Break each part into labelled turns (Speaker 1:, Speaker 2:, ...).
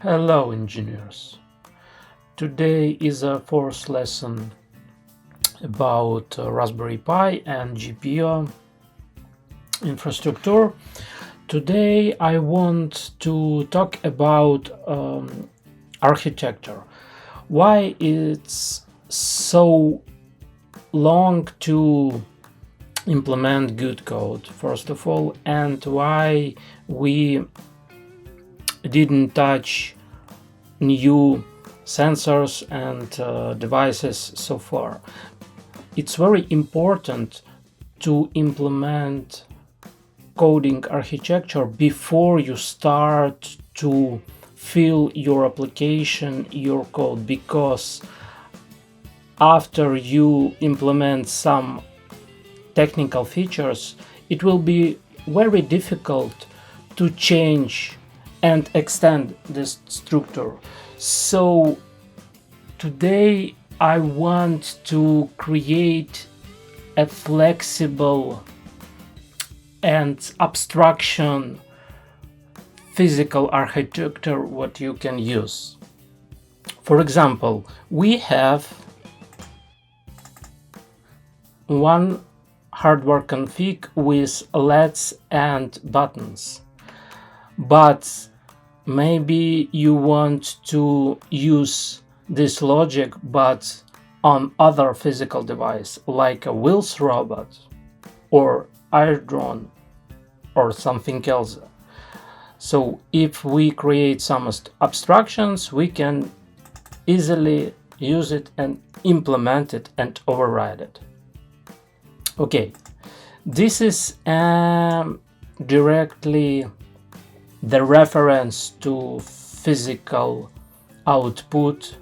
Speaker 1: Hello engineers. Today is a fourth lesson about Raspberry Pi and GPIO infrastructure. Today I want to talk about architecture. Why it's so long to implement good code, first of all, and why we didn't touch new sensors and devices so far. It's very important to implement coding architecture before you start to fill your application, your code, because after you implement some technical features, it will be very difficult to change and extend this structure. So today I want to create a flexible and abstraction physical architecture what you can use. For example, we have one hardware config with LEDs and buttons, but maybe you want to use this logic but on other physical device like a wheels robot or air drone or something else. So if we create some abstractions, we can easily use it and implement it and override it. Okay, this is directly the reference to physical output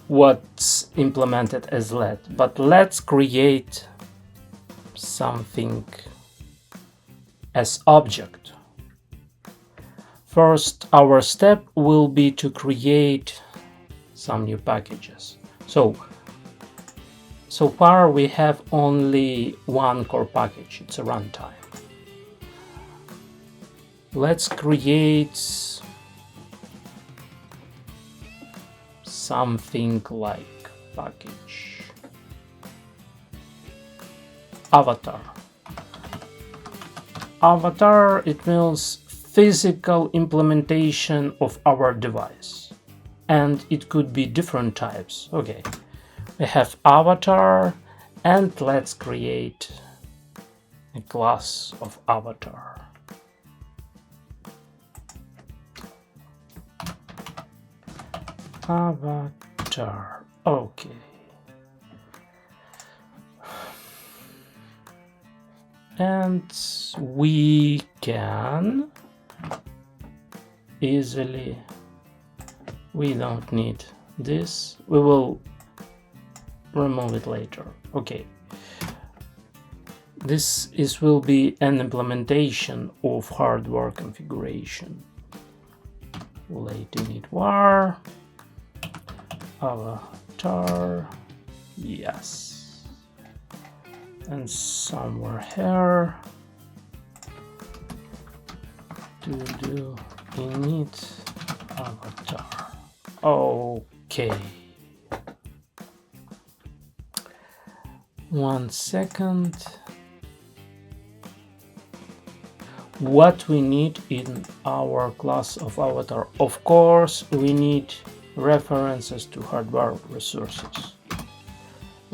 Speaker 1: what's implemented as LED. But let's create something as object. First, our step will be to create some new packages. So far we have only one core package, it's a runtime. Let's create something like package avatar. Avatar, it means physical implementation of our device, and it could be different types. Okay, we have avatar, and let's create a class of avatar. Avatar. Okay. And we can easily, we don't need this, we will remove it later. Okay. This will be an implementation of hardware configuration. Late init var avatar, yes, and somewhere here to do init avatar. Okay, 1 second. What we need in our class of avatar? Of course, we need references to hardware resources.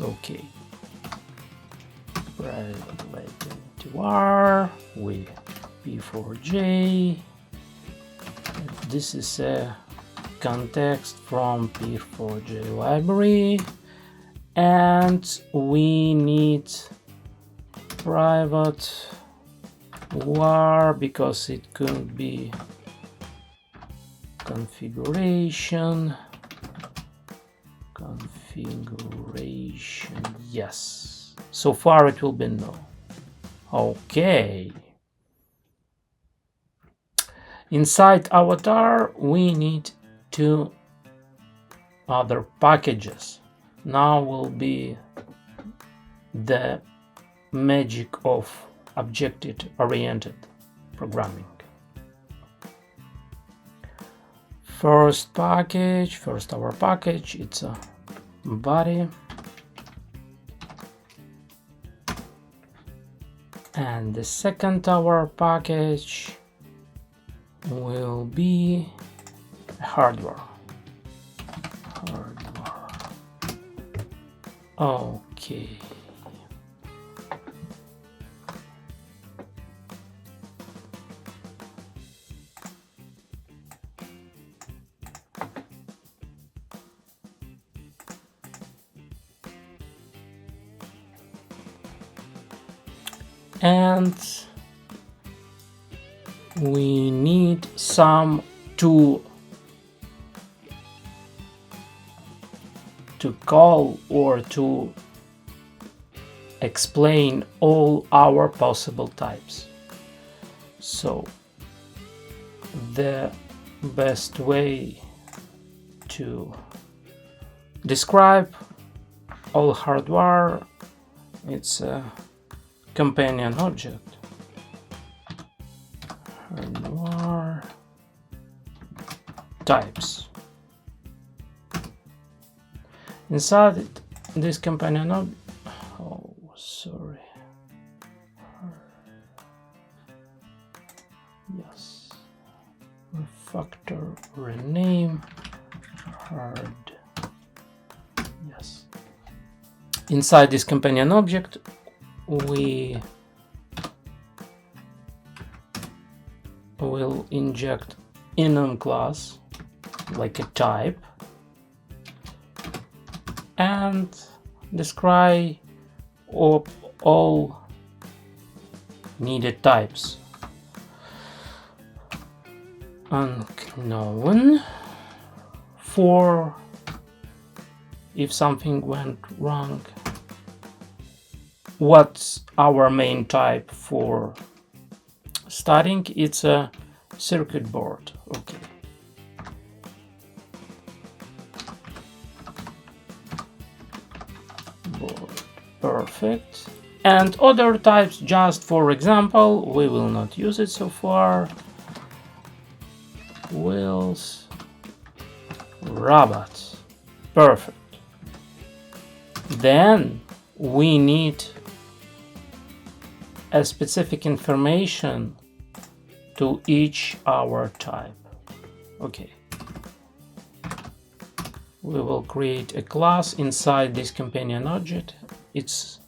Speaker 1: Okay, private latent var with Pi4J. This is a context from Pi4J library, and we need private var because it could be configuration, yes. So far it will be no. Okay. Inside avatar we need two other packages. Now will be the magic of object-oriented programming. First our package, it's a body, and the second our package will be hardware. Okay. And we need some to call or to explain all our possible types. So the best way to describe all hardware, it's a companion object. Hardware types. Inside this companion object, yes, refactor, rename, hard, yes. Inside this companion object, we will inject enum class like a type and describe all needed types. Unknown for if something went wrong. What's our main type for starting? It's a circuit board. Okay. Board. Perfect. And other types, just for example, we will not use it so far. Wheels, robots. Perfect. Then we need a specific information to each our type. Okay. We will create a class inside this companion object. It's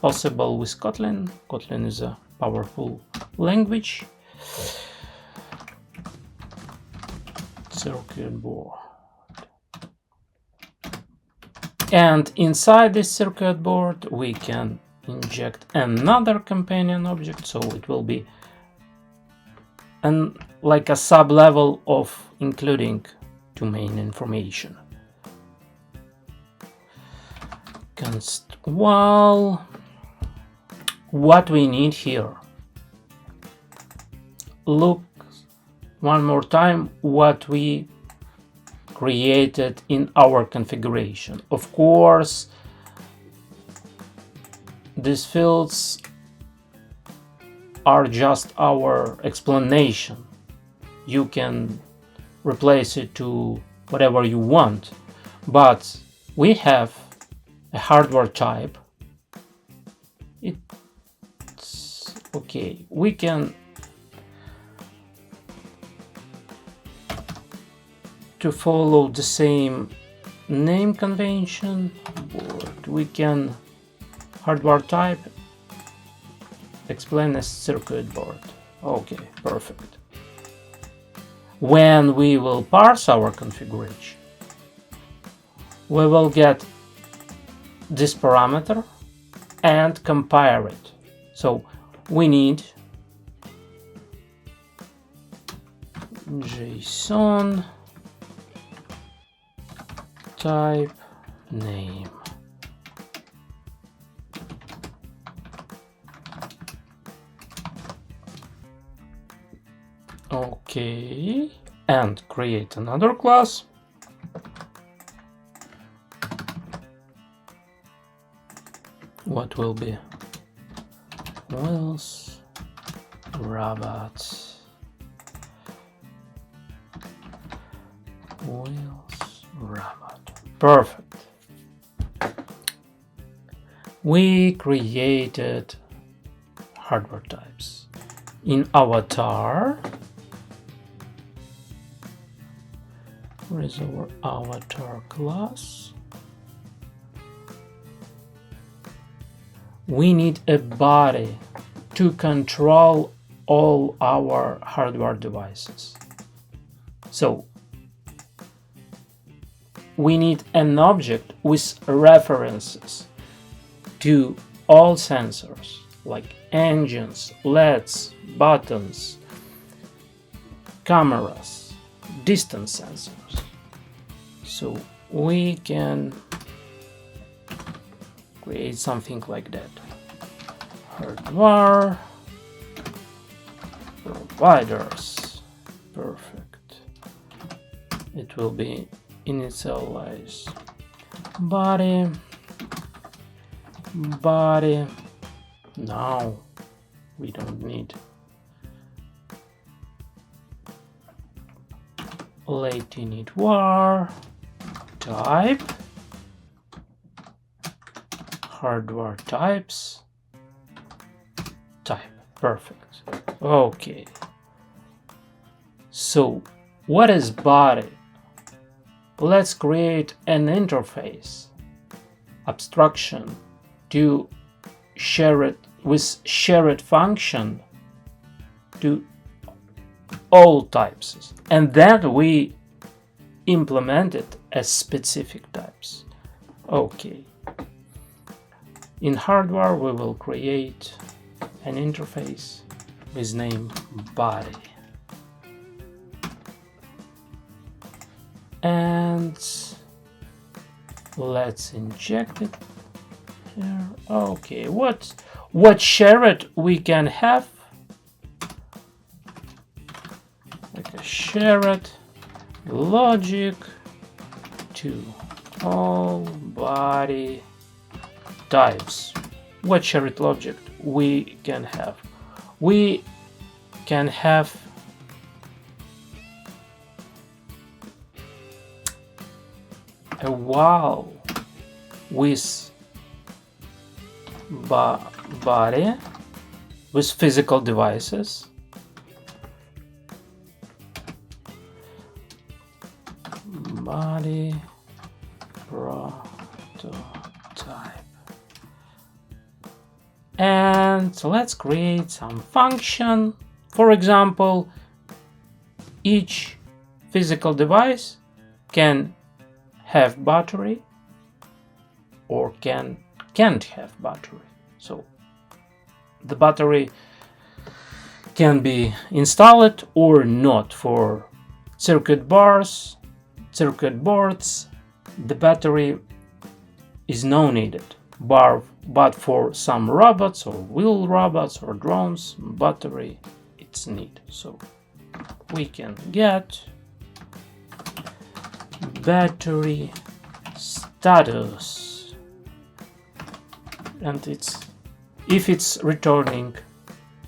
Speaker 1: possible with Kotlin. Kotlin is a powerful language. Circuit board. And inside this circuit board, we can inject another companion object, so it will be like a sub-level of including two main information. Const wall. What we need here. Look one more time what we created in our configuration. Of course, these fields are just our explanation. You can replace it to whatever you want, but we have a hardware type. It's okay. We can to follow the same name convention board. We can hardware type explain as circuit board. Okay, perfect. When we will parse our configuration, we will get this parameter and compare it. So we need Json type name. Okay, and create another class. What will be? Wheels, robots. wheels robot. Perfect. We created hardware types. In avatar, where is our avatar class? We need a body to control all our hardware devices. So we need an object with references to all sensors like engines, LEDs, buttons, cameras, distance sensors. So we can create something like that. Hardware providers. Perfect. It will be initialize body. Now we don't need late init var type hardware types type. Perfect. Okay, so what is body? Let's create an interface abstraction to share it with shared function to all types, and then we implement it as specific types. Okay, in hardware we will create an interface with name body, and let's inject it here. Okay, what shared we can have, like a shared logic to all body types. What shared logic we can have? We can have a wall with body with physical devices, body prototype, and let's create some function. For example, each physical device can have battery or can't have battery. So the battery can be installed or not. For circuit boards, the battery is no needed, but for some robots or wheel robots or drones, battery it's needed. So we can get battery status, and if it's returning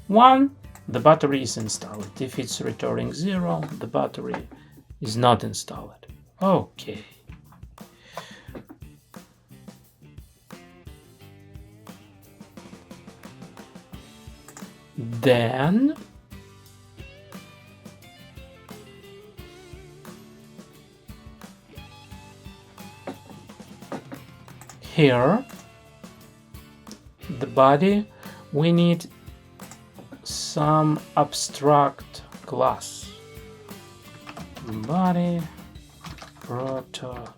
Speaker 1: 1, the battery is installed. If it's returning 0, the battery is not installed. Okay. Then here, the body, we need some abstract class. Body prototype.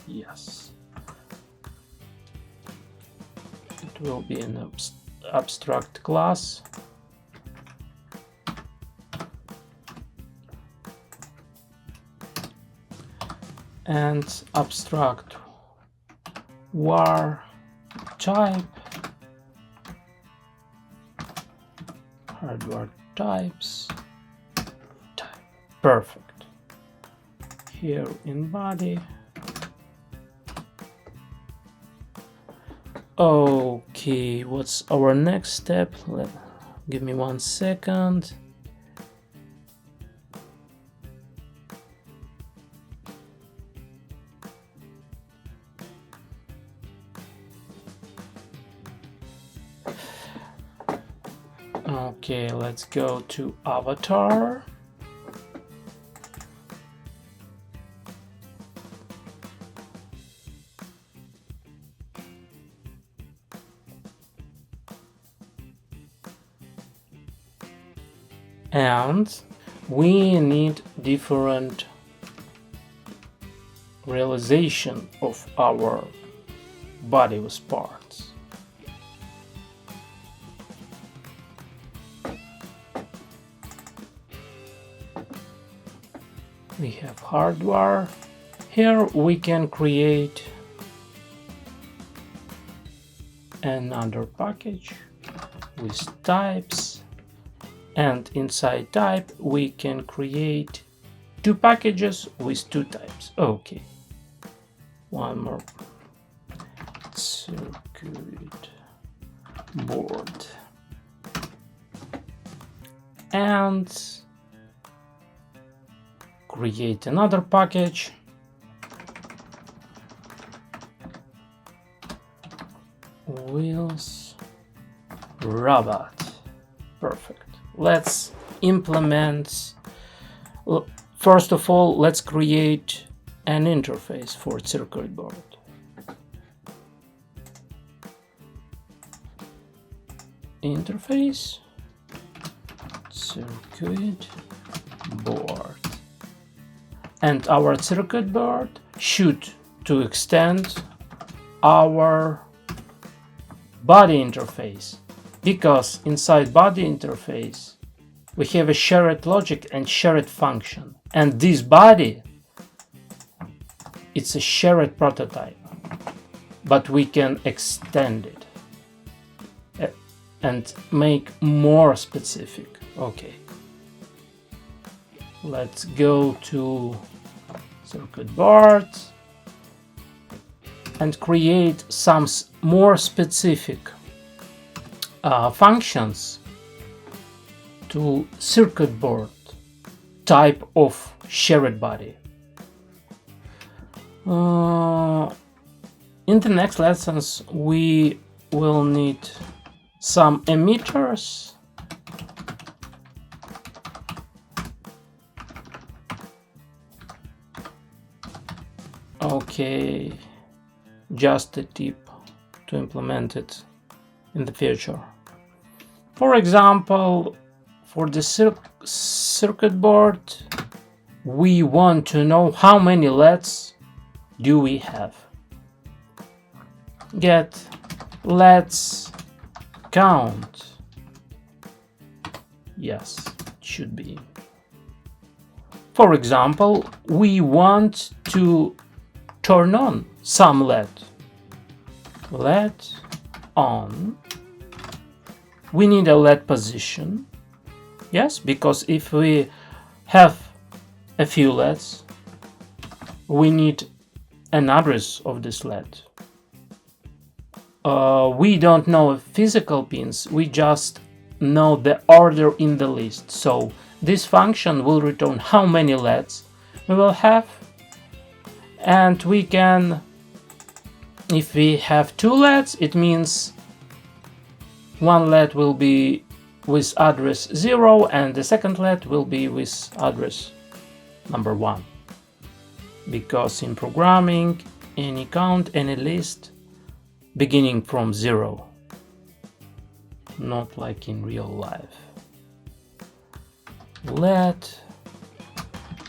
Speaker 1: Yes. It will be an abstract class. And abstract var type hardware types type. Perfect. Here in body. Okay, what's our next step? Give me 1 second. Okay, let's go to avatar. And we need different realization of our body with parts. We have hardware. Here we can create another package with types, and inside type we can create two packages with two types. Okay, one more. Circuit board, and create another package with robot. Perfect. Let's implement. First of all, let's create an interface for circuit board. Interface, circuit board, and our circuit board should to extend our body interface, because inside body interface we have a shared logic and shared function, and this body, it's a shared prototype, but we can extend it and make more specific. Okay, let's go to circuit board and create some more specific functions to circuit board type of shared body. In the next lessons we will need some emitters, okay, just a tip to implement it in the future. For example, for the circuit board we want to know how many LEDs do we have. Get LEDs count. Yes, it should be. For example, we want to turn on some LED. LED on. We need a LED position. Yes, because if we have a few LEDs, we need an address of this LED. We don't know physical pins, we just know the order in the list. So this function will return how many LEDs we will have, and we can, if we have two LEDs, it means one LED will be with address 0 and the second LED will be with address number 1. Because in programming, any count, any list beginning from 0, not like in real life. LED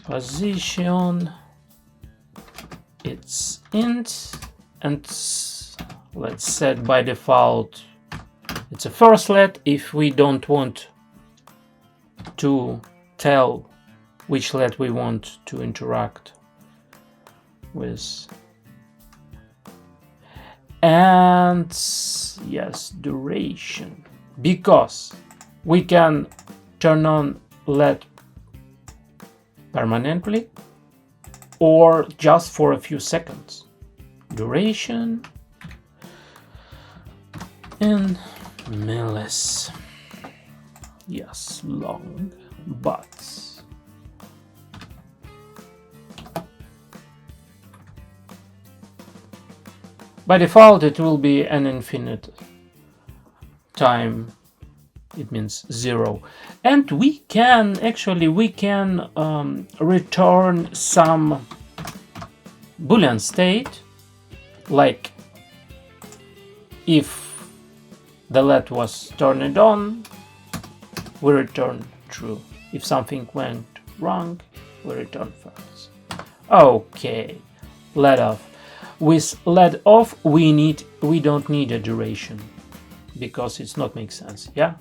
Speaker 1: position, it's int, and let's set by default it's a first LED if we don't want to tell which LED we want to interact with. And yes, duration, because we can turn on LED permanently or just for a few seconds. Duration in millis. Yes, long, but by default it will be an infinite time it means 0. And we can return some Boolean state, like if the LED was turned on, we return true. If something went wrong, we return false. Okay, LED off. With LED off, we don't need a duration because it's not make sense. Yeah,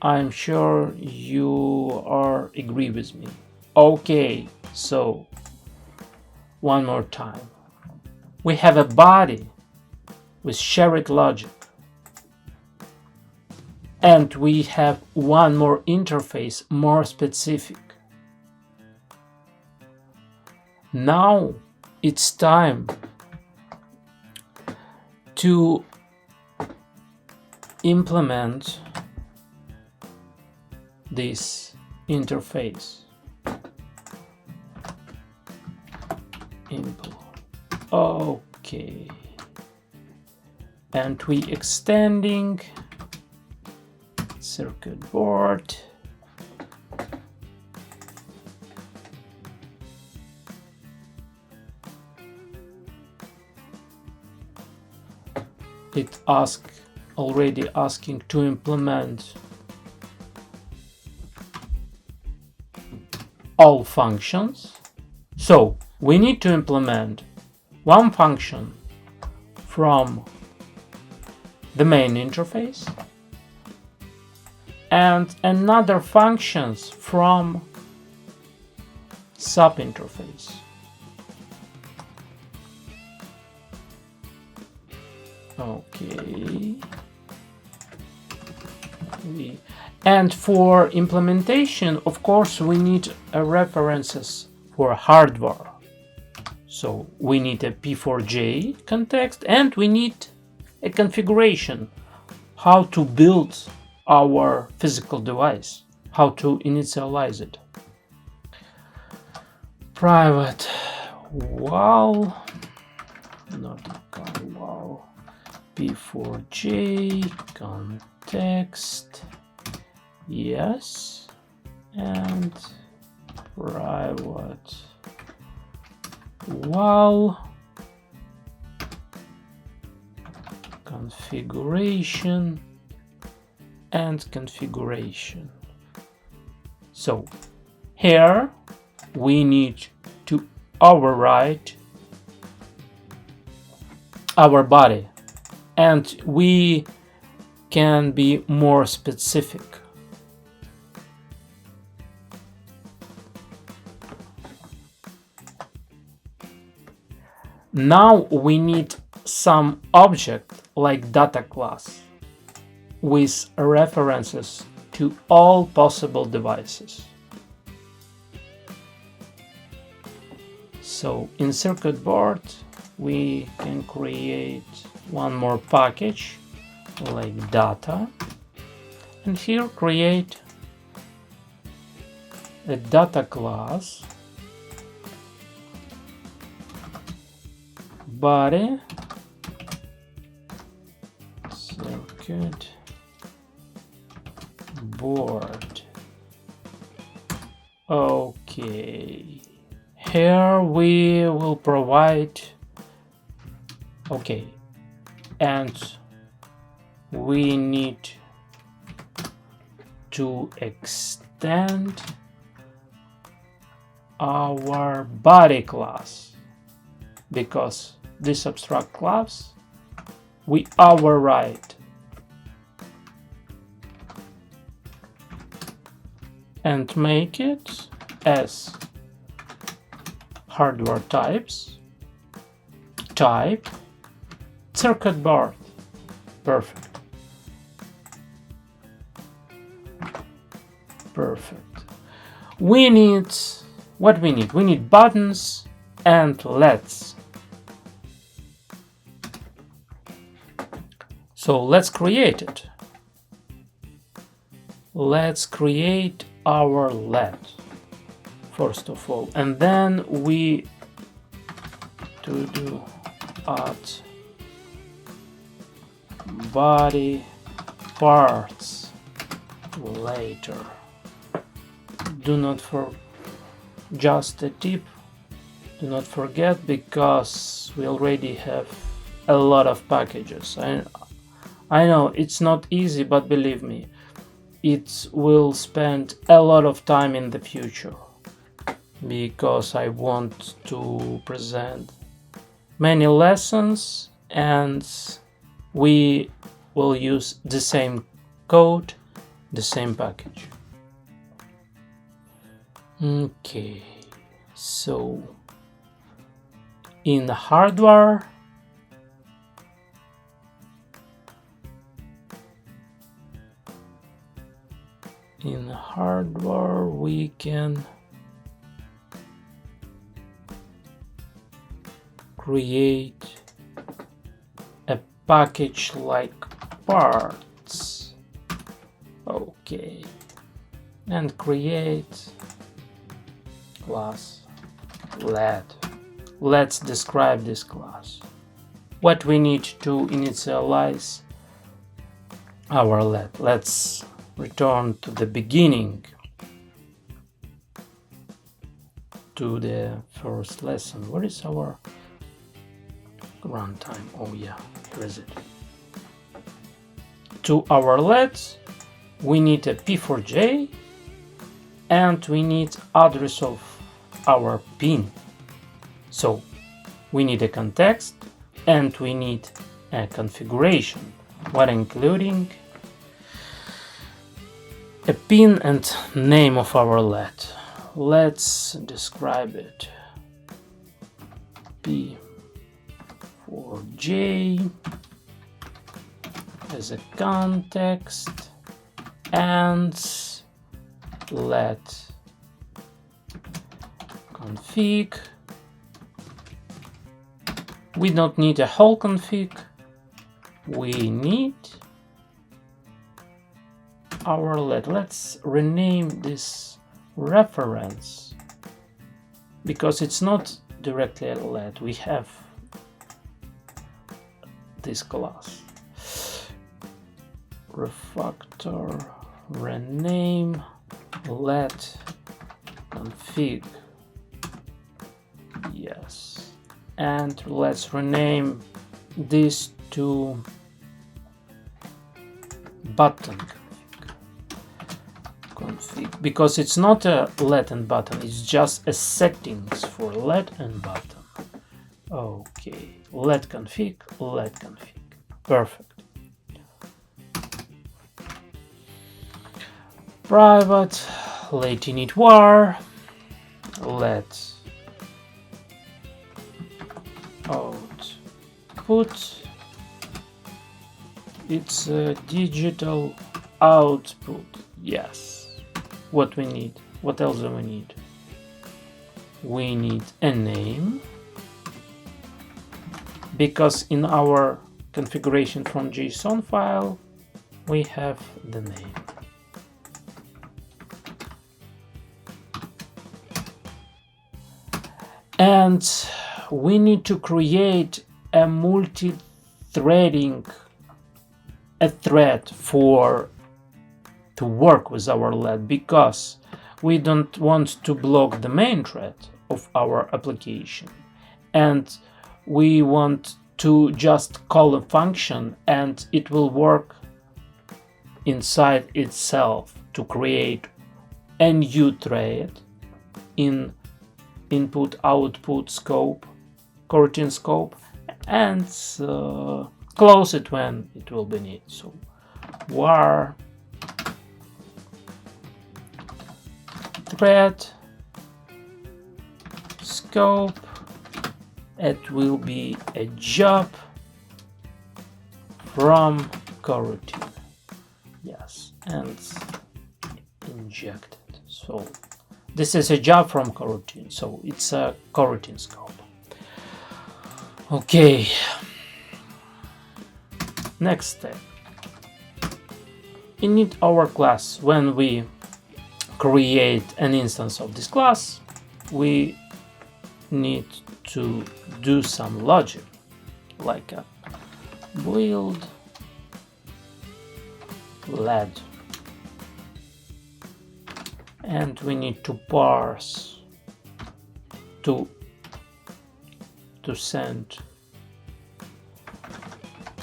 Speaker 1: I'm sure you are agree with me. Okay, so one more time. We have a body with shared logic, and we have one more interface, more specific. Now it's time to implement this interface. Okay, and we extending circuit board. It already asking to implement all functions. So we need to implement one function from the main interface and another functions from sub interface. Okay. And for implementation, of course, we need references for hardware. So we need a Pi4J context, and we need a configuration, how to build our physical device, how to initialize it. Private val, not a val, Pi4J context, yes, and private val configuration and configuration. So here we need to override our body, and we can be more specific. Now we need some object like data class with references to all possible devices. So in circuit board we can create one more package like data, and here create a data class body circuit board. Okay, here we will provide, okay, and we need to extend our body class, because this abstract class we override and make it as hardware types, type, circuit board. Perfect. Perfect. We need what we need. We need buttons and LEDs. So let's create it. Let's create our LED first of all, and then we do add body parts later. Do not just a tip, do not forget, because we already have a lot of packages. I know it's not easy, but believe me, it will spend a lot of time in the future, because I want to present many lessons and we will use the same code, the same package. Okay, so in the hardware, we can create a package like parts. Okay, and create class LED. Let's describe this class. What we need to initialize our LED. Let's return to the beginning, to the first lesson. Where is our runtime? Oh yeah, here is it. To our LEDs, we need a Pi4J and we need address of our pin. So we need a context and we need a configuration, while including a pin and name of our LED. Let's describe it. Pi4J as a context and LED config. We don't need a whole config. We need our LED. Let's rename this reference, because it's not directly a LED. We have this class. Refactor rename LED config. Yes, and let's rename this to button config, because it's not a LED and button, it's just a settings for LED and button. Okay, LED config, perfect. Private let init var let output. It's a digital output. Yes. What we need? What else do we need? We need a name, because in our configuration from JSON file we have the name. And we need to create a multi-threading, a thread to work with our LED, because we don't want to block the main thread of our application, and we want to just call a function and it will work inside itself to create a new thread in input output scope, coroutine scope, and close it when it will be needed. So var thread scope, it will be a job from coroutine. Yes, and inject it. So this is a job from coroutine, so it's a coroutine scope. Okay, next step. In our class, when we create an instance of this class, we need to do some logic, like a build LED. And we need to parse to send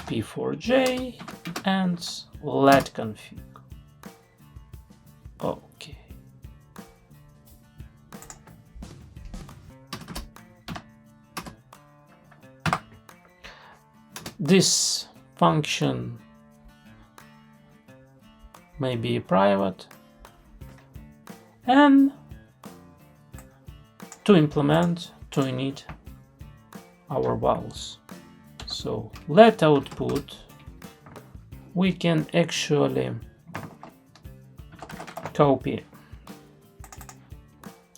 Speaker 1: Pi4J and LED config. Okay. This function may be private, and to implement we need our vowels. So let output, we can actually copy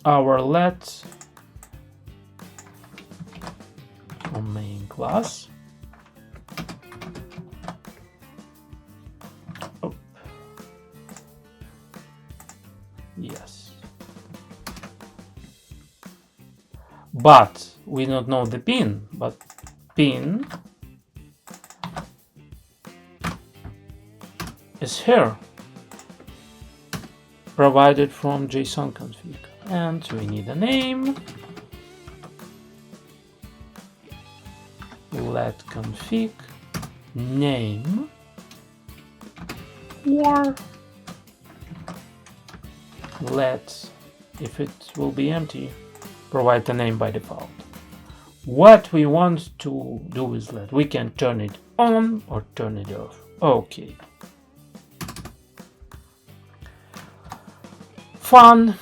Speaker 1: our let from main class. Oh. Yes. But we don't know the pin, but pin is here, provided from Json config, and we need a name. Let config name, or let, if it will be empty, provide a name by default. What we want to do with let, we can turn it on or turn it off. Okay. Fun.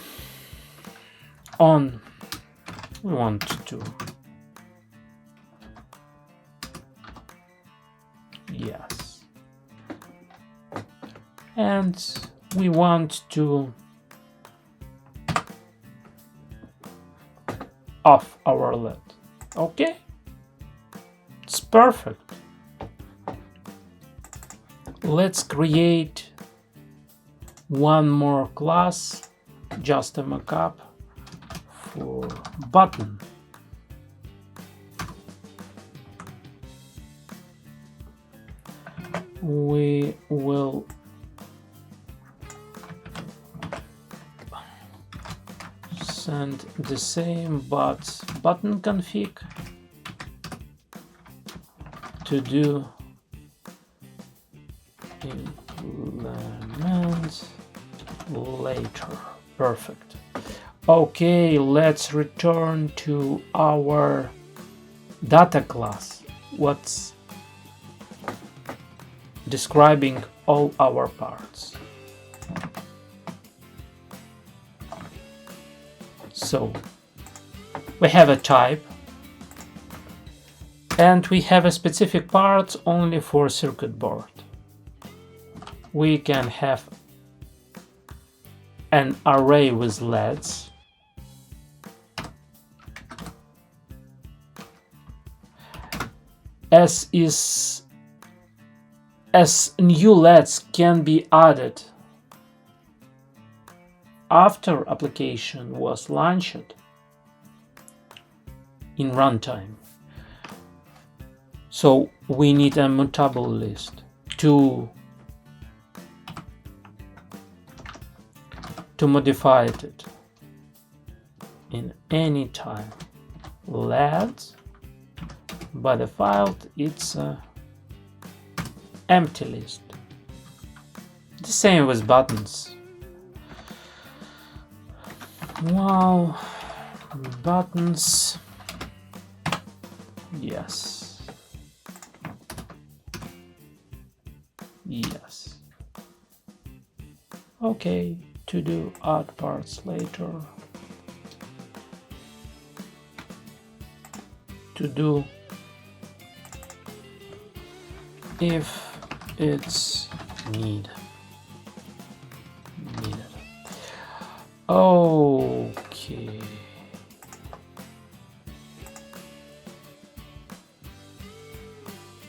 Speaker 1: On, we want to, yes, and we want to off our let. Okay, it's perfect. Let's create one more class, just a mockup for button. We will send the same but button config to do implement later. Perfect. Okay, let's return to our data class, what's describing all our parts. So we have a type, and we have a specific part only for circuit board. We can have an array with LEDs, as new LEDs can be added after application was launched in runtime. So we need a mutable list to modify it in any time. LEDs, by default, it's a empty list. The same with buttons. Wow, buttons, yes, yes. Okay, to do add parts later, to do if it's needed. Okay.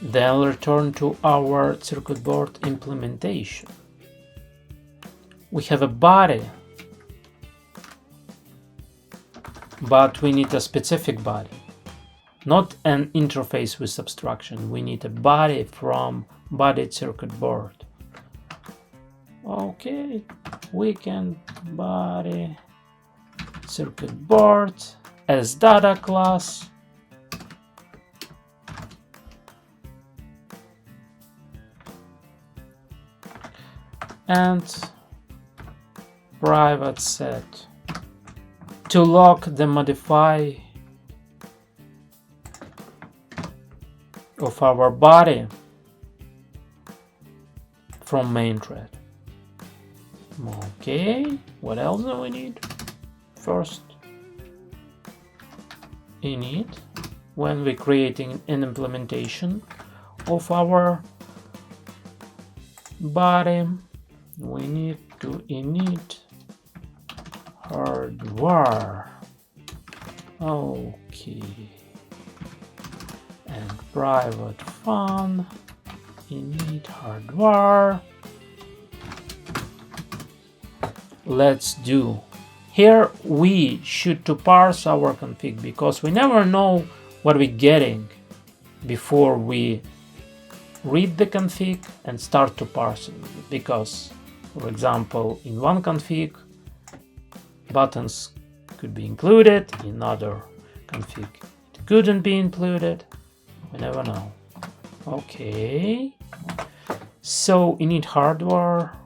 Speaker 1: Then return to our circuit board implementation. We have a body, but we need a specific body, not an interface with abstraction. We need a body from body circuit board. Okay, weekend body circuit board as data class. And private set to lock the modify of our body from main thread. Okay, what else do we need? First, init. When we're creating an implementation of our body, we need to init hardware. Okay, and private fun init hardware. Let's do. Here we should to parse our config because we never know what we're getting before we read the config and start to parse it. Because, for example, in one config, buttons could be included, in other config it couldn't be included. We never know. Okay, so init hardware.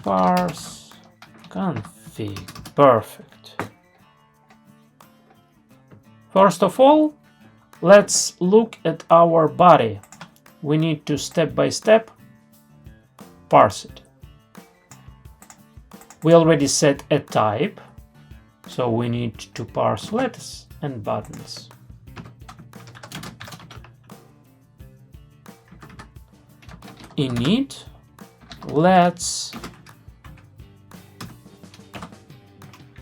Speaker 1: Parse config. Perfect. First of all, let's look at our body. We need to step by step parse it. We already set a type, so we need to parse letters and buttons. Init, let's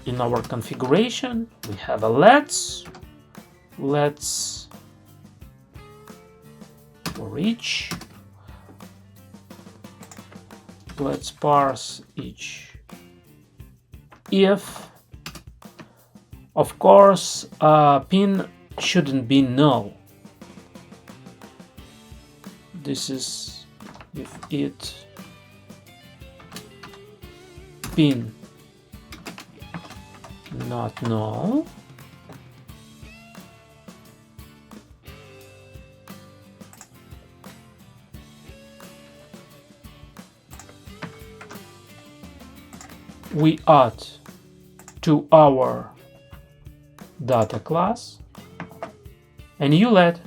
Speaker 1: in our configuration we have a let's for each, let's parse each. If, of course, pin shouldn't be null. This is if it pin not null, we add to our data class a new let,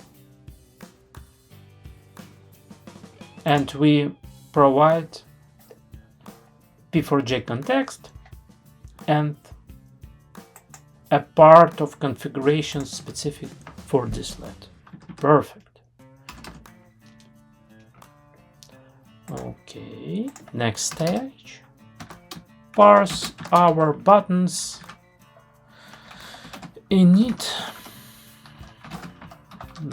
Speaker 1: and we provide Pi4J context and a part of configuration specific for this let. Perfect. Okay, next stage. Parse our buttons. Init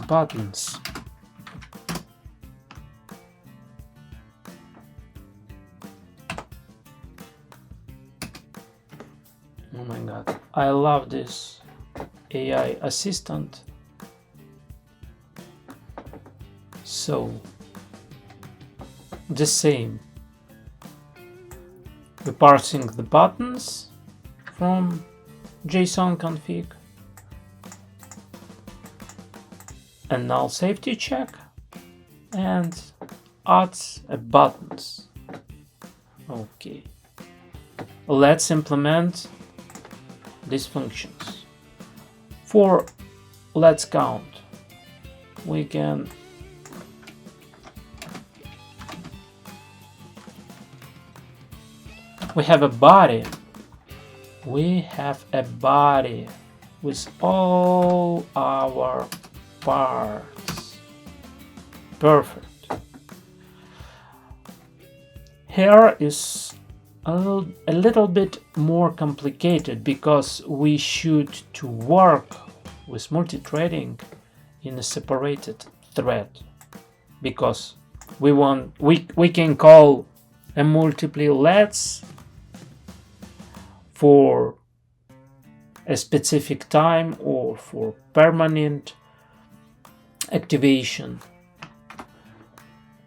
Speaker 1: buttons. Oh my god, I love this AI assistant. So, the same. We're parsing the buttons from Json config. And null safety check and adds a buttons. Okay. Let's implement these functions. For let's count, we can we have a body with all our parts. Perfect. Here is a little bit more complicated because we should to work with multi-threading in a separated thread, because we can call a multiple lets for a specific time or for permanent activation,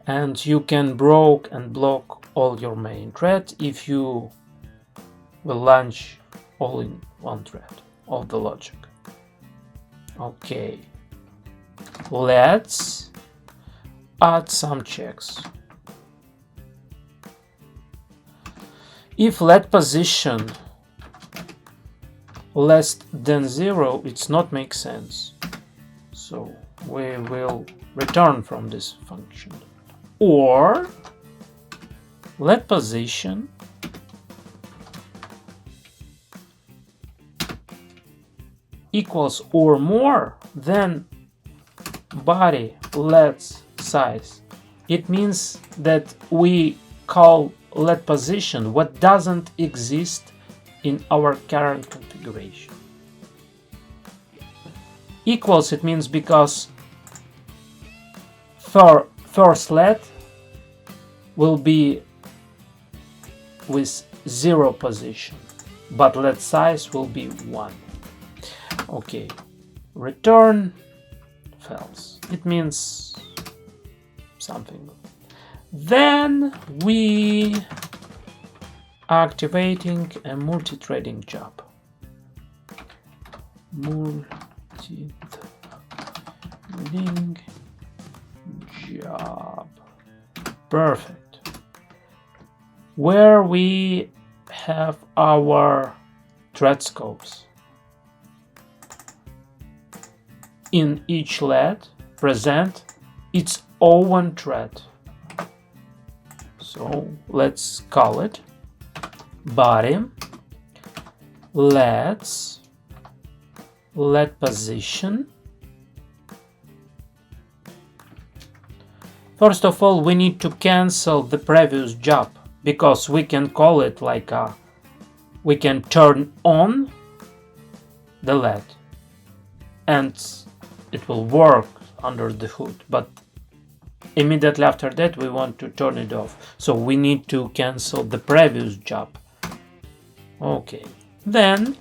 Speaker 1: and you can broke and block all your main thread if you will launch all in one thread, all the logic. Okay, let's add some checks. If let position less than 0, it's not make sense, so we will return from this function. Or let position equals or more than body let size. It means that we call let position what doesn't exist in our current configuration. Equals, it means because for first let will be with 0 position, but let size will be 1. Okay, return false. It means something. Then we activating a multi-threading job. Multi-threading job. Perfect. Where we have our thread scopes. In each let present its own thread. So let's call it body let position. First of all, we need to cancel the previous job, because we can call it like we can turn on the let and it will work under the hood, but immediately after that we want to turn it off, so we need to cancel the previous job. Okay, then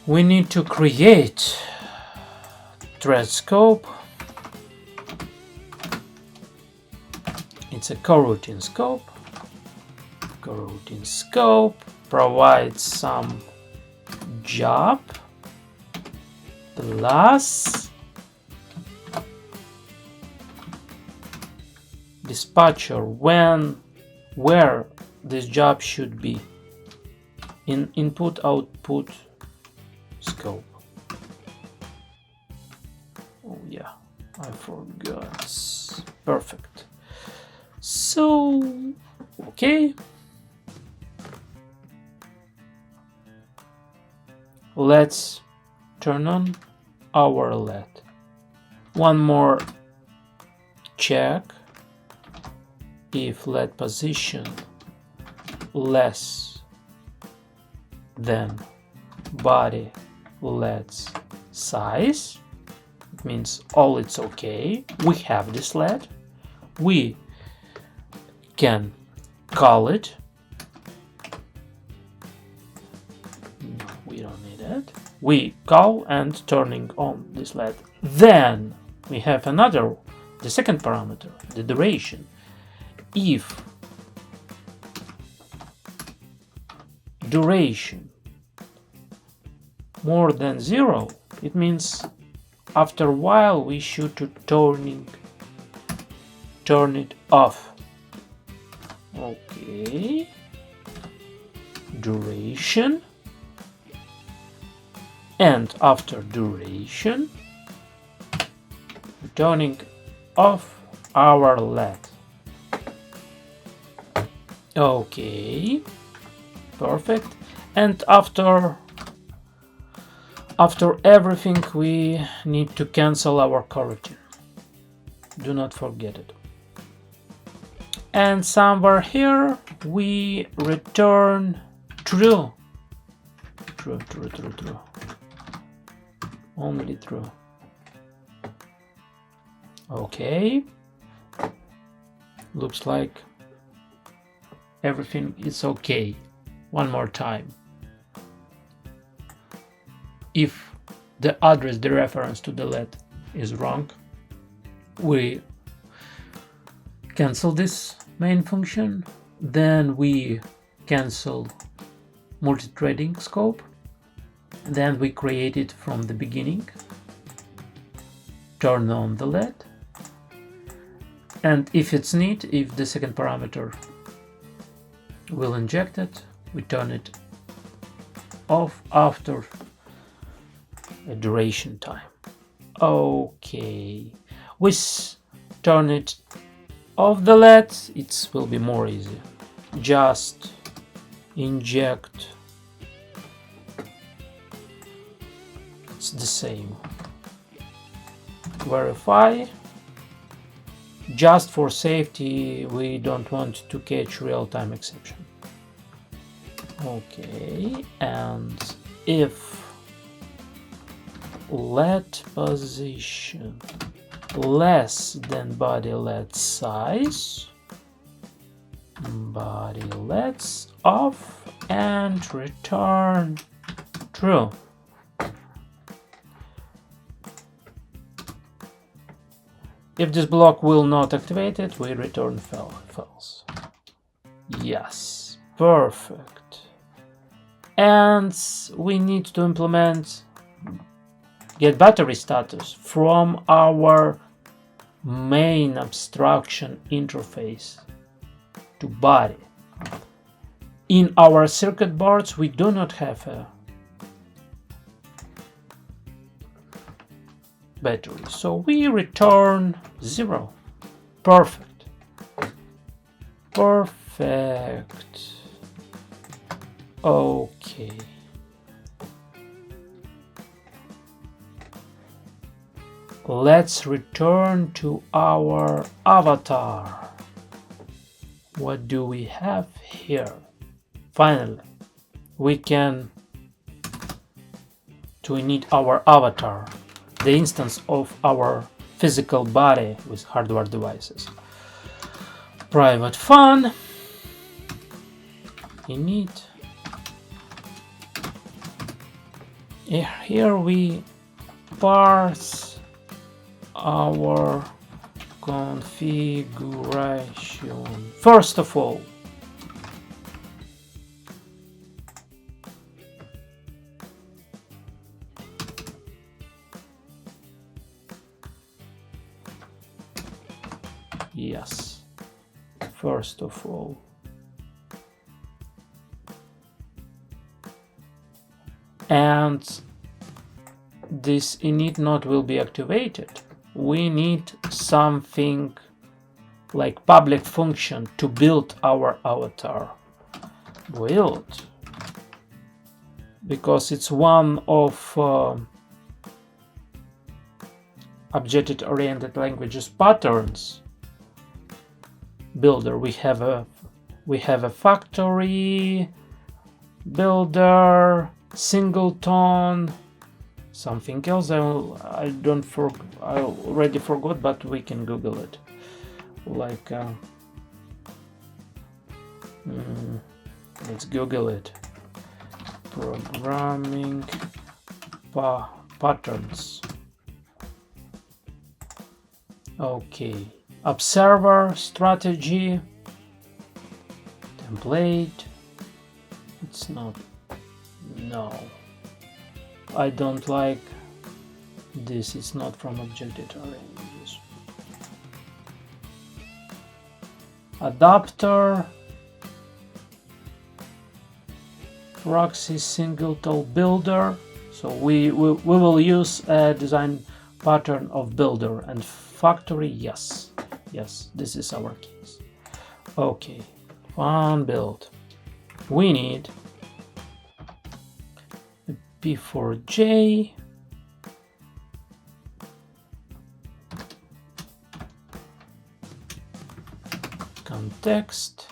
Speaker 1: we need to create thread scope. It's a coroutine scope. Coroutine scope provides some job plus dispatcher where this job should be in input output scope. Oh yeah, I forgot. Perfect. So okay, let's turn on our let. One more check. If let position less than body let size, it means all it's okay. We have this let. We can call it. No, we don't need it. We call and turning on this let. Then we have the second parameter, the duration. If duration more than 0, it means after a while we should turn it off. Okay, duration, and after duration turning off our let. Okay, perfect. And after everything we need to cancel our coroutine. Do not forget it. And somewhere here we return true. True. Only true. Okay. Looks like everything is okay. One more time. If the address, the reference to the let is wrong. We cancel this main function, then we cancel multi-threading scope, then we create it from the beginning, turn on the LED, and if it's need, if the second parameter will inject it, we turn it off after a duration time. Okay, we turn it off the LED, it will be more easy. Just inject, it's the same. Verify. Just for safety, we don't want to catch real-time exception. Okay, and if LED position less than body LED size, body LEDs off and return true. If this block will not activate it, we return false. Yes, perfect. And we need to implement get battery status from our main abstraction interface to body. In our circuit boards, we do not have a battery, so we return 0. Perfect. Perfect. Okay. Let's return to our avatar. What do we have here? Finally, we need our avatar, the instance of our physical body with hardware devices. Private fun. Init. Here we parse our configuration. First of all, yes, first of all, and this init node will be activated. We need something like public function to build our avatar. Build, because it's one of object-oriented languages patterns. Builder, we have a factory builder, singleton, something else. I already forgot, but we can Google it. Like let's Google it. Programming patterns. Okay. Observer strategy. Template. It's not. No. I don't like this. It's not from object-oriented. Adapter. Proxy singleton builder. So we will use a design pattern of builder and factory. Yes, this is our case. Okay, fun build. We need a Pi4J, context,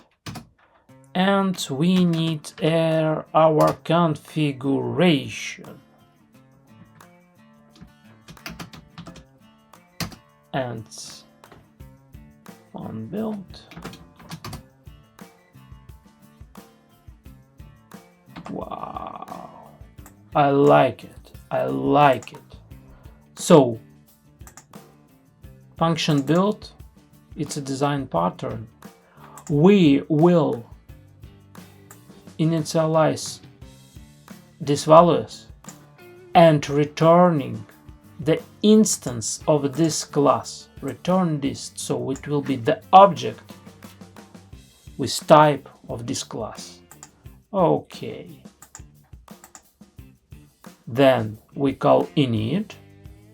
Speaker 1: and we need our configuration. And fun build. Wow, I like it. So function build, it's a design pattern. We will initialize these values and returning the instance of this class. Return this, so it will be the object with type of this class. Okay. Then we call init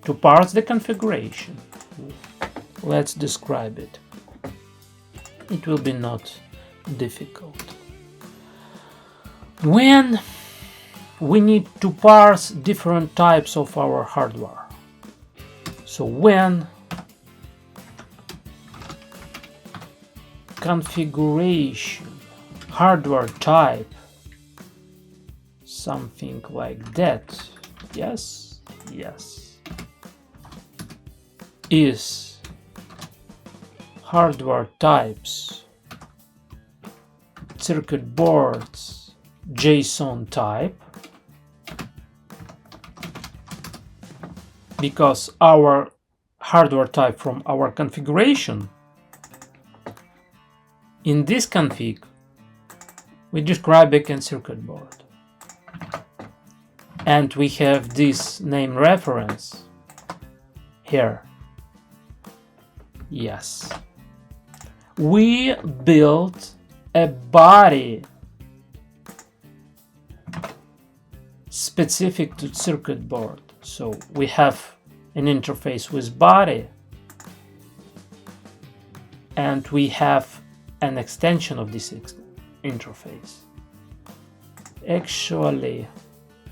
Speaker 1: to parse the configuration. Let's describe it. It will be not difficult. When we need to parse different types of our hardware. So when configuration hardware type, something like that, yes, is hardware types circuit boards JSON type, because our hardware type from our configuration, in this config we describe backend circuit board, and we have this name reference here. Yes, we built a body specific to circuit board. So we have an interface with body, and we have an extension of this interface. Actually,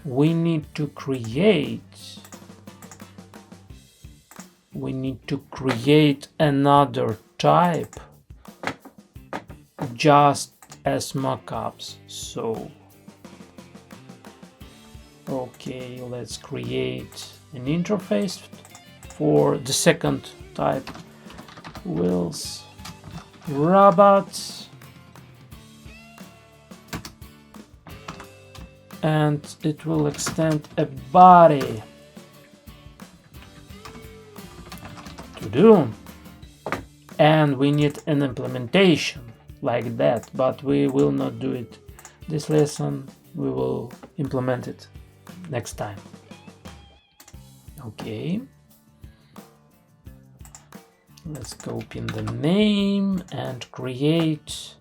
Speaker 1: we need to create another type just as mockups. So okay, let's create an interface for the second type, wheels, robots, and it will extend a body to do, and we need an implementation like that, but we will not do it this lesson. We will implement it next time. Okay, let's copy the name and create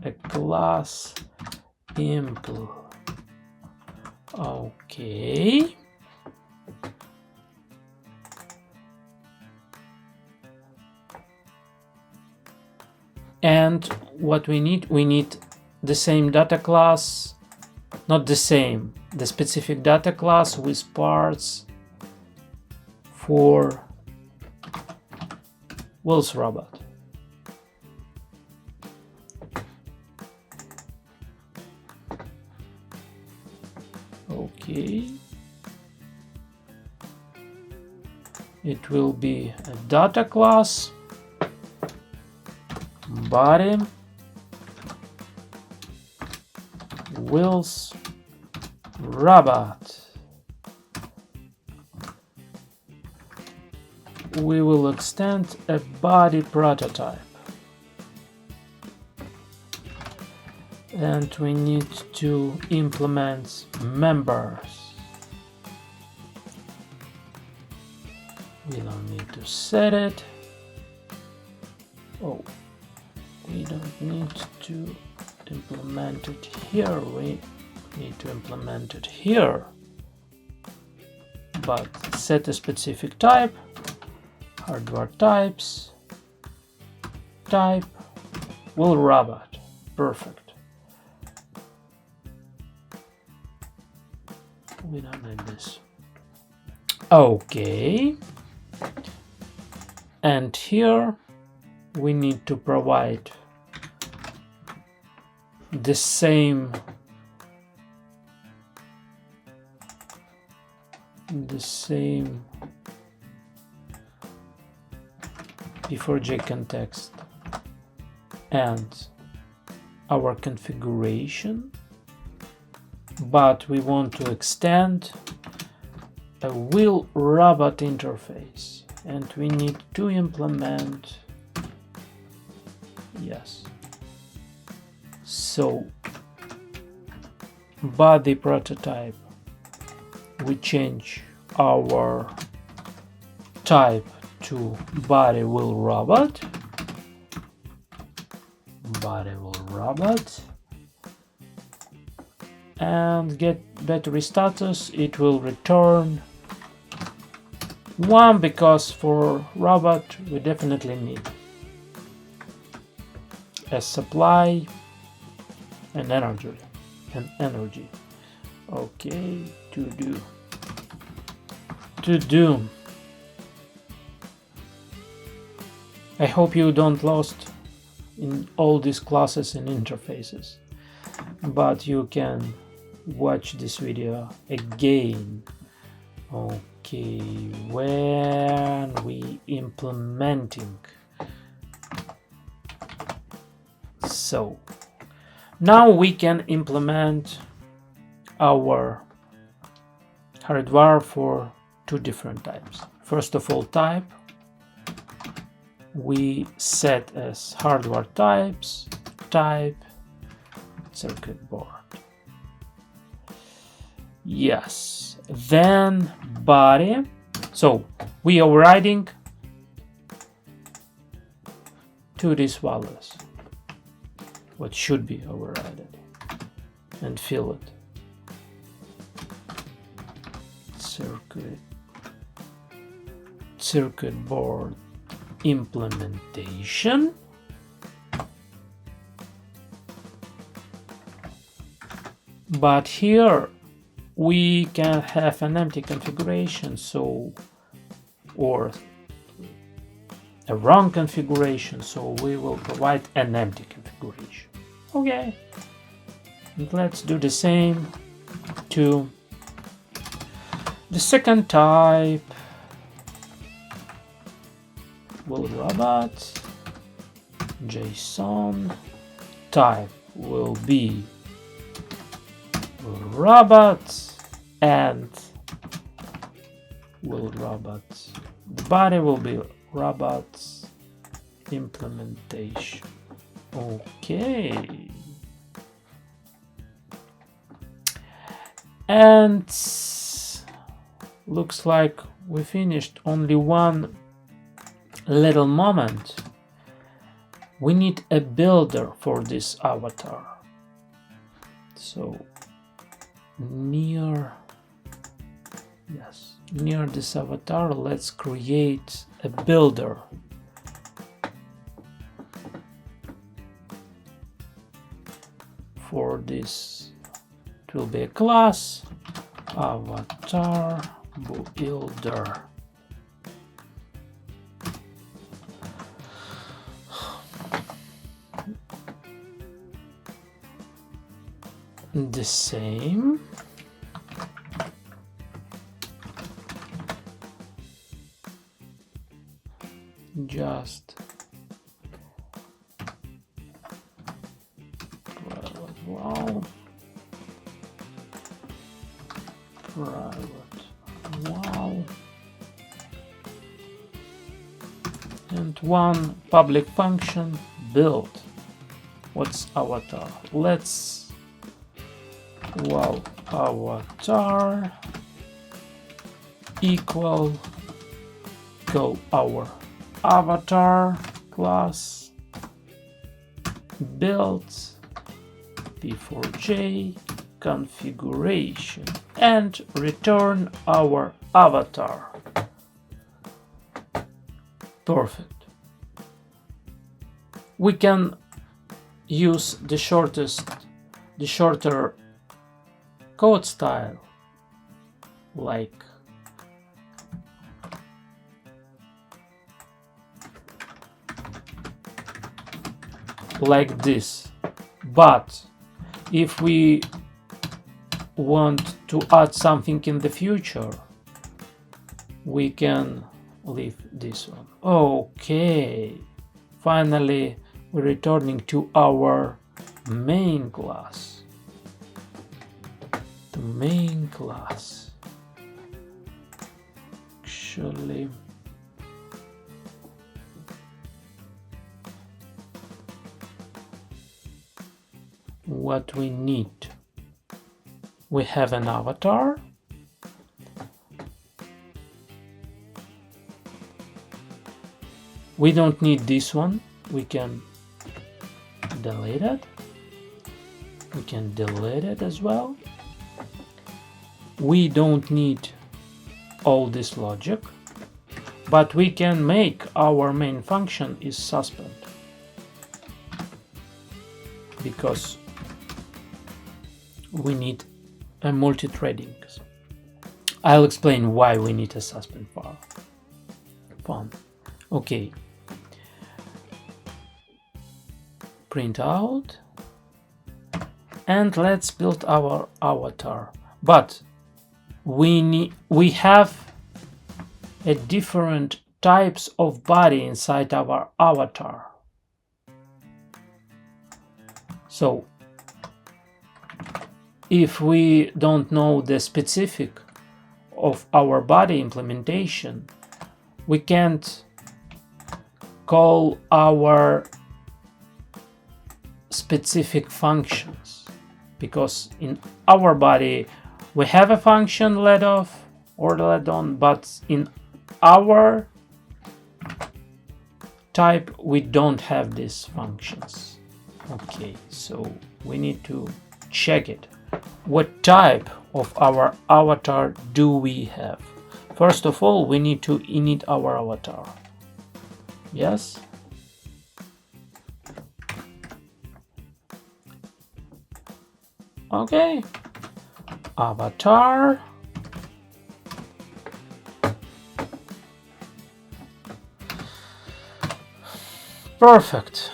Speaker 1: a class impl. Okay, and what we need the same data class, not the same, the specific data class with parts for wheels robot. Okay, it will be a data class, body, wheels robot. We will extend a body prototype, and we need to implement members. We don't need to set it. Oh, we don't need to implement it here. We need to implement it here, but set a specific type, hardware types, type, wheel robot. Perfect. We don't need this. Okay, and here we need to provide the same Pi4J context and our configuration, but we want to extend a wheel robot interface, and we need to implement, yes, so body prototype, we change our type to body wheel robot, and get battery status, it will return 1 because for robot we definitely need a supply and energy. Okay, to do. I hope you don't lost in all these classes and interfaces, but you can watch this video again. Okay, when we implementing, so now we can implement our hardware for 2 different types. First of all, type we set as hardware types, type circuit board. Yes, then body. So we are writing to these values what should be overridden and fill it. Circuit board implementation. But here we can have an empty configuration, so, or a wrong configuration, so we will provide an empty configuration. Okay, and let's do the same to the second type. Will robot Json, type will be robot, and will robot, the body will be robots implementation. Okay, and looks like we finished. Only one little moment. We need a builder for this avatar. So near this avatar, let's create a builder. For this, it will be a class avatar builder. The same. Just private wow, and one public function build. What's avatar? Let's avatar equal call our avatar class build Pi4J configuration and return our avatar. Perfect. We can use the shorter code style, like this, but if we want to add something in the future, we can leave this one. Okay, finally we're returning to our main class. The main class. actually what we need. We have an avatar. We don't need this one. We can delete it. We can delete it as well. We don't need all this logic, but we can make our main function is suspend, because we need a multi-threading. I'll explain why we need a suspend fun. Okay. Print out, and let's build our avatar. But we have a different types of body inside our avatar. So if we don't know the specific of our body implementation, we can't call our specific functions, because in our body we have a function let off or let on, but in our type we don't have these functions. Okay, so we need to check it. What type of our avatar do we have? First of all, we need to init our avatar. Yes. Okay. Avatar. Perfect.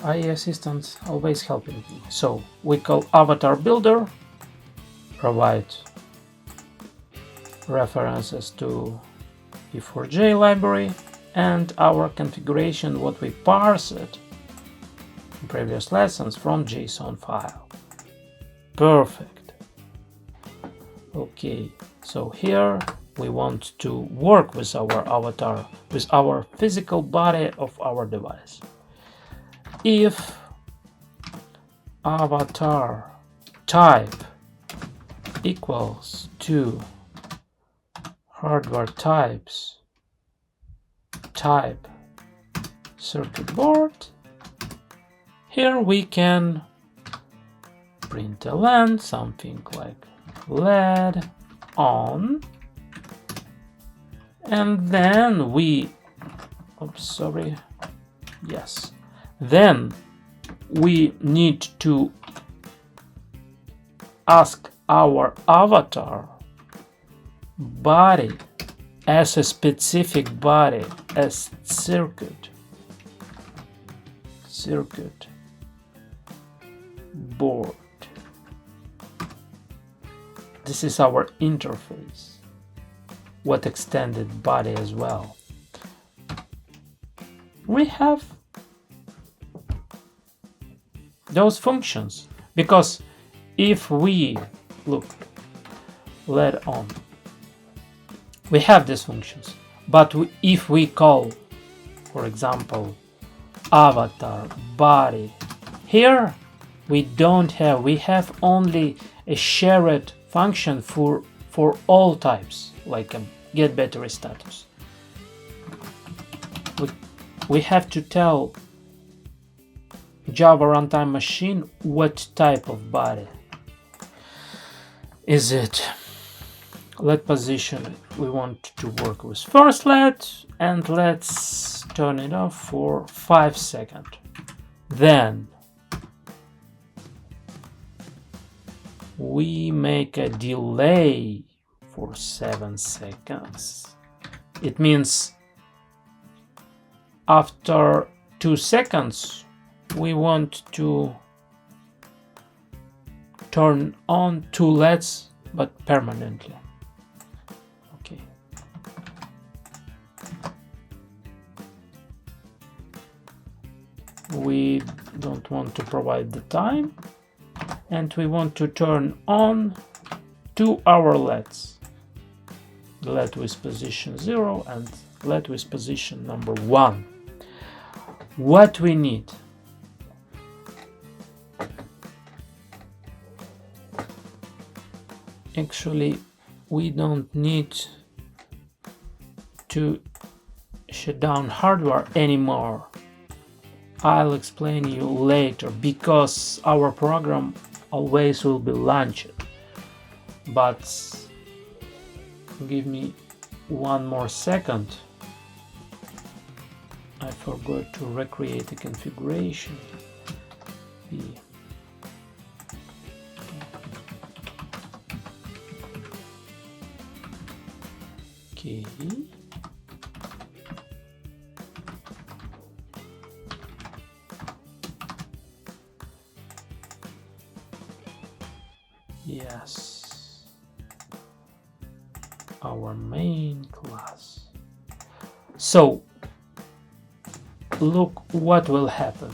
Speaker 1: AI assistant always helping me. So we call avatar builder, provide references to Pi4J library, and our configuration, what we parsed in previous lessons from Json file. Perfect. Okay, so here we want to work with our avatar, with our physical body of our device. If avatar type equals to hardware types type circuit board, here we can println something like LED on, and then then we need to ask our avatar body as a specific body, as circuit board. This is our interface, what extended body as well. We have those functions, because if we look LED on, we have these functions, but if we call, for example, avatar body, here we have only a shared function for all types, like a get battery status. We have to tell Java runtime machine what type of body is it. LED position we want to work with first LED, and let's turn it off for 5 seconds. Then we make a delay for 7 seconds. It means after 2 seconds we want to turn on 2 LEDs, but permanently. Okay. We don't want to provide the time, and we want to turn on 2 our LEDs. let with position 0 and let with position number 1. What we need? Actually, we don't need to shut down hardware anymore. I'll explain you later, because our program always will be launched. But give me one more second. I forgot to recreate the configuration. Okay. Yes. Our main class. So, look what will happen.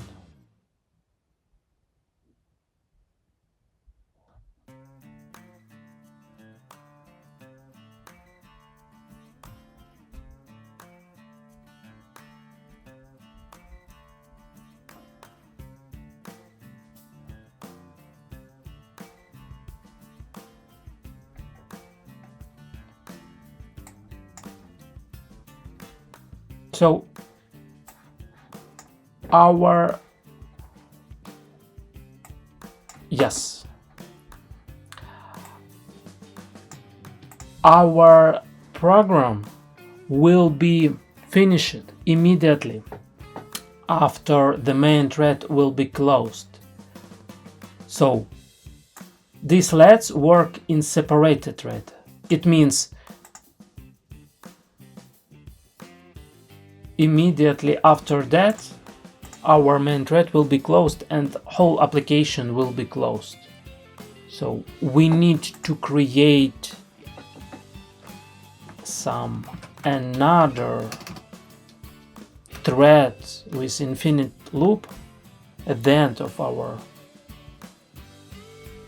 Speaker 1: So our program will be finished immediately after the main thread will be closed. So these threads work in separated thread. It means immediately after that our main thread will be closed and whole application will be closed. So we need to create another thread with infinite loop at the end of our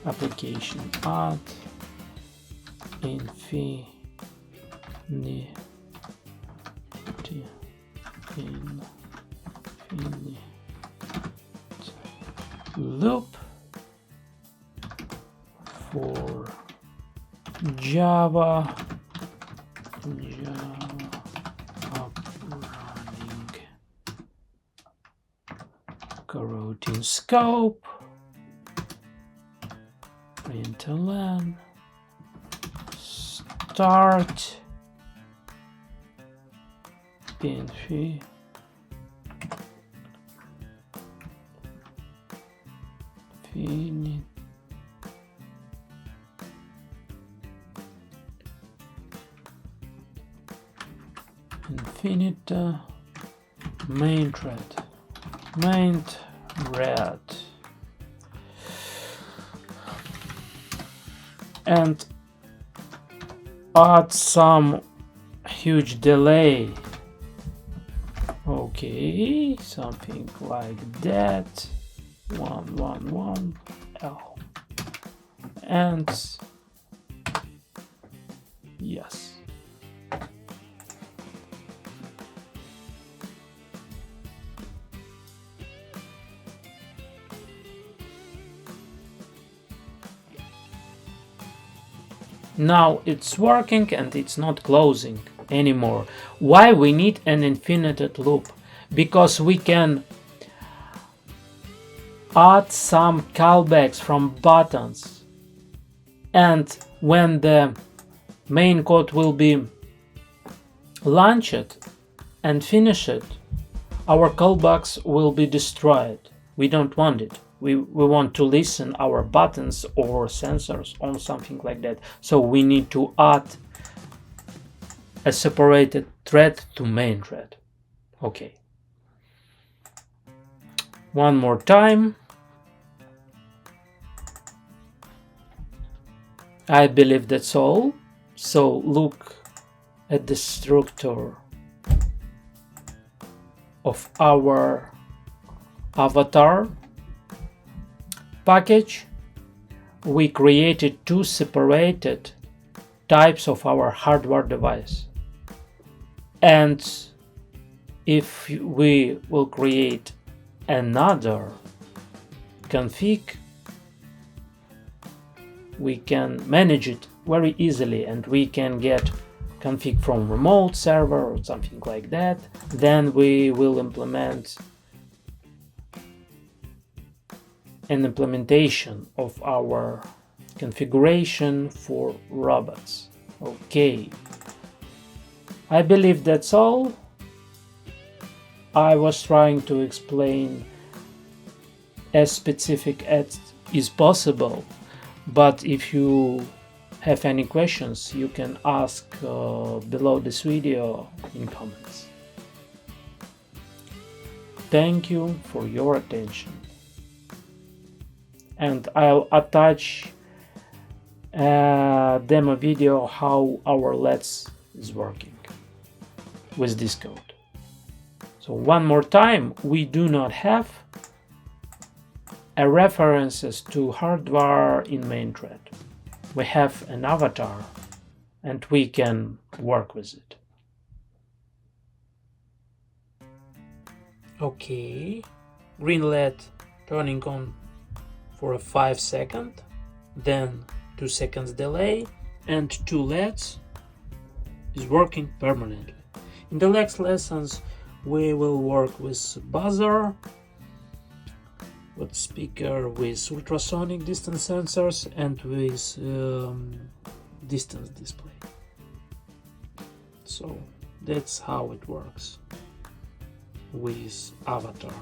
Speaker 1: application. Add infinite loop for Java up running. Coroutine scope, println, start, infinite main thread, and add some huge delay. Okay, something like that. 111 L, and yes. Now it's working and it's not closing anymore. Why we need an infinite loop? Because we can add some callbacks from buttons, and when the main code will be launched and finished, our callbacks will be destroyed. We don't want it. We want to listen our buttons or sensors or something like that. So we need to add a separated thread to main thread. Okay. One more time. I believe that's all. So look at the structure of our avatar package. We created two separated types of our hardware device. And if we will create another config, we can manage it very easily, and we can get config from remote server or something like that. Then we will implement an implementation of our configuration for robots. Okay, I believe that's all. I was trying to explain as specific as is possible, but if you have any questions, you can ask below this video in comments. Thank you for your attention, and I'll attach a demo video how our Let's is working with this code. So one more time, we do not have a references to hardware in main thread. We have an avatar and we can work with it. Okay, green LED turning on for a 5 seconds, then 2 seconds delay, and 2 LEDs is working permanently. In the next lessons we will work with buzzer, with speaker, with ultrasonic distance sensors, and with distance display. So that's how it works with avatar.